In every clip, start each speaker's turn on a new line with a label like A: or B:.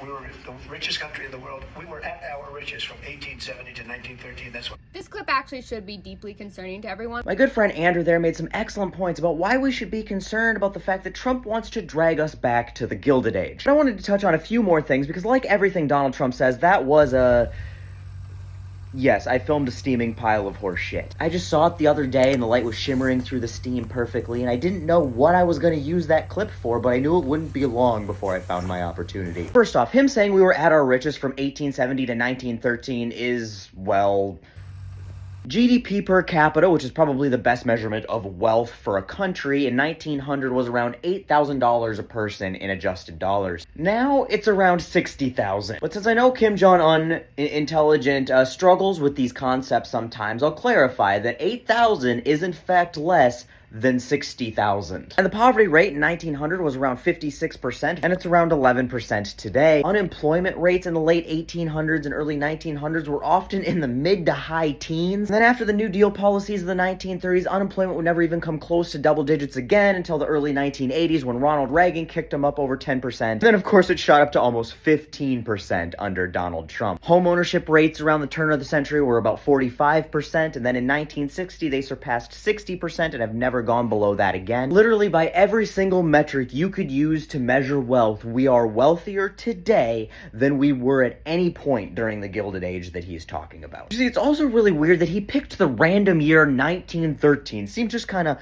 A: We were the richest country in the world. We were at our richest from 1870 to 1913. That's what.
B: This clip actually should be deeply concerning to everyone.
C: My good friend Andrew there made some excellent points about why we should be concerned about the fact that Trump wants to drag us back to the Gilded Age. But I wanted to touch on a few more things because, like everything Donald Trump says, that was a... Yes, I filmed a steaming pile of horse shit. I just saw it the other day and the light was shimmering through the steam perfectly, and I didn't know what I was going to use that clip for, but I knew it wouldn't be long before I found my opportunity. First off, him saying we were at our richest from 1870 to 1913 is, well... GDP per capita, which is probably the best measurement of wealth for a country, in 1900 was around $8,000 a person in adjusted dollars. Now, it's around $60,000. But since I know Kim Jong-un, intelligent, struggles with these concepts sometimes, I'll clarify that 8,000 is in fact less than 60,000. And the poverty rate in 1900 was around 56%, and it's around 11% today. Unemployment rates in the late 1800s and early 1900s were often in the mid to high teens. And then after the New Deal policies of the 1930s, unemployment would never even come close to double digits again until the early 1980s when Ronald Reagan kicked them up over 10%. Then of course it shot up to almost 15% under Donald Trump. Home ownership rates around the turn of the century were about 45%, and then in 1960 they surpassed 60% and have never gone below that again. Literally by every single metric you could use to measure wealth, we are wealthier today than we were at any point during the Gilded Age that he's talking about. You see, it's also really weird that he picked the random year 1913. Seems just kind of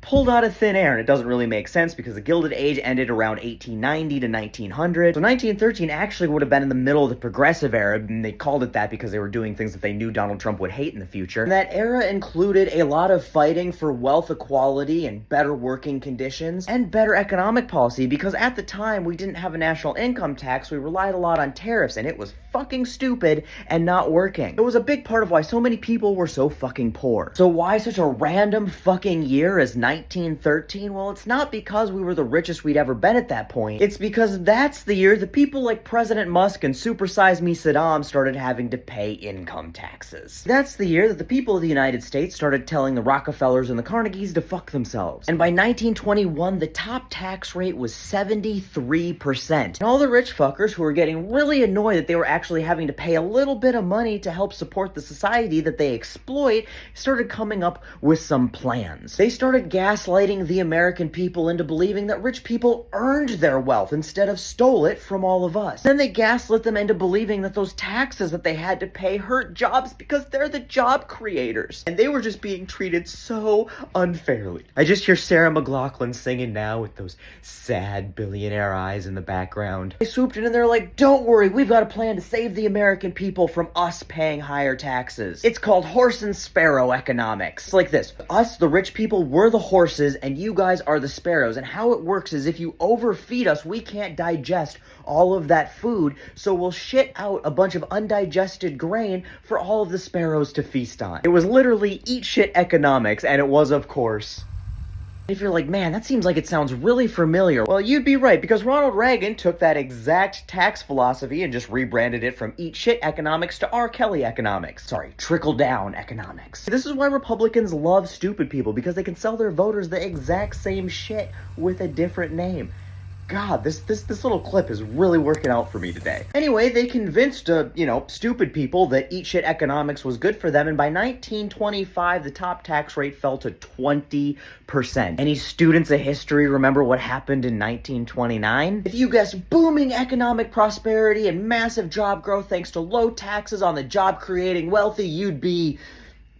C: pulled out of thin air, and it doesn't really make sense because the Gilded Age ended around 1890 to 1900. So 1913 actually would have been in the middle of the Progressive Era, and they called it that because they were doing things that they knew Donald Trump would hate in the future. And that era included a lot of fighting for wealth equality and better working conditions and better economic policy because at the time we didn't have a national income tax, we relied a lot on tariffs, and it was fucking stupid and not working. It was a big part of why so many people were so fucking poor. So why such a random fucking year as 1913? Well, it's not because we were the richest we'd ever been at that point. It's because that's the year that people like President Musk and Super Size Me Saddam started having to pay income taxes. That's the year that the people of the United States started telling the Rockefellers and the Carnegies to fuck themselves. And by 1921, the top tax rate was 73%. And all the rich fuckers who were getting really annoyed that they were actually having to pay a little bit of money to help support the society that they exploit started coming up with some plans. They started gaslighting the American people into believing that rich people earned their wealth instead of stole it from all of us. Then they gaslit them into believing that those taxes that they had to pay hurt jobs because they're the job creators. And they were just being treated so unfairly. I just hear Sarah McLachlan singing now with those sad billionaire eyes in the background. They swooped in and they're like, don't worry, we've got a plan to save the American people from us paying higher taxes. It's called horse and sparrow economics. It's like this. Us, the rich people, we're the horses and you guys are the sparrows. And how it works is if you overfeed us, we can't digest all of that food, so we'll shit out a bunch of undigested grain for all of the sparrows to feast on. It was literally eat shit economics, and it was, of course... If you're like, man, that seems like it sounds really familiar. Well, you'd be right, because Ronald Reagan took that exact tax philosophy and just rebranded it from eat shit economics to R. Kelly economics. Sorry, trickle down economics. This is why Republicans love stupid people, because they can sell their voters the exact same shit with a different name. God, this little clip is really working out for me today. Anyway, they convinced, stupid people that eat shit economics was good for them, and by 1925, the top tax rate fell to 20%. Any students of history remember what happened in 1929? If you guess booming economic prosperity and massive job growth thanks to low taxes on the job-creating wealthy, you'd be...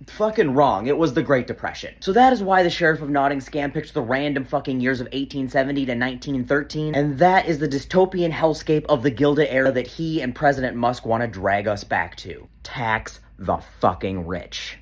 C: fucking wrong. It was the Great Depression. So that is why the Sheriff of Nottingham picked the random fucking years of 1870 to 1913, and that is the dystopian hellscape of the Gilded Era that he and President Musk want to drag us back to. Tax the fucking rich.